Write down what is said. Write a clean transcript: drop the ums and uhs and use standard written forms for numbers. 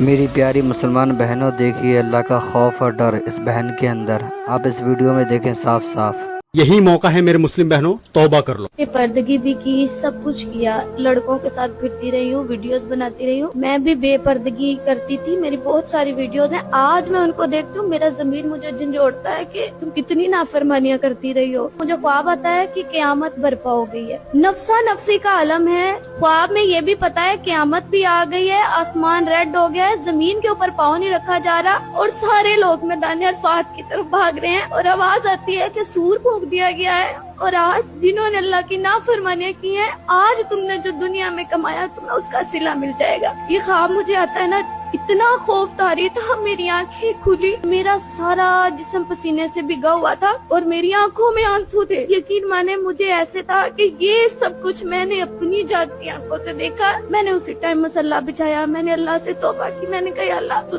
میری پیاری مسلمان بہنوں، دیکھیے اللہ کا خوف اور ڈر اس بہن کے اندر۔ آپ اس ویڈیو میں دیکھیں صاف صاف۔ یہی موقع ہے میرے مسلم بہنوں، توبہ کر لو۔ بے پردگی بھی کی، سب کچھ کیا، لڑکوں کے ساتھ پھرتی رہی ہوں، ویڈیوز بناتی رہی ہوں، میں بھی بے پردگی کرتی تھی، میری بہت ساری ویڈیوز ہیں، آج میں ان کو دیکھتی ہوں میرا ضمیر مجھے جھنجھوڑتا ہے کہ تم کتنی نافرمانیاں کرتی رہی ہو۔ مجھے خواب آتا ہے کہ قیامت برپا ہو گئی ہے، نفسا نفسی کا عالم ہے، خواب میں یہ بھی پتا ہے قیامت بھی آ گئی ہے، آسمان ریڈ ہو گیا ہے، زمین کے اوپر پاؤں نہیں رکھا جا رہا اور سارے لوگ میدان عرفات کی طرف بھاگ رہے ہیں اور آواز آتی ہے کہ سور پھونک دیا گیا ہے، اور آج جنہوں نے اللہ کی نافرمانیاں کی ہیں، آج تم نے جو دنیا میں کمایا تمہیں اس کا صلہ مل جائے گا۔ یہ خواب مجھے آتا ہے نا، اتنا خوف طاری تھا، میری آنکھیں کھلی، میرا سارا جسم پسینے سے بھیگا ہوا تھا اور میری آنکھوں میں آنسو تھے۔ یقین مانے مجھے ایسے تھا کہ یہ سب کچھ میں نے اپنی جاگتی آنکھوں سے دیکھا۔ میں نے اسی ٹائم مصلی بچھایا، میں نے اللہ سے توبہ کی، میں نے کہا یا اللہ تو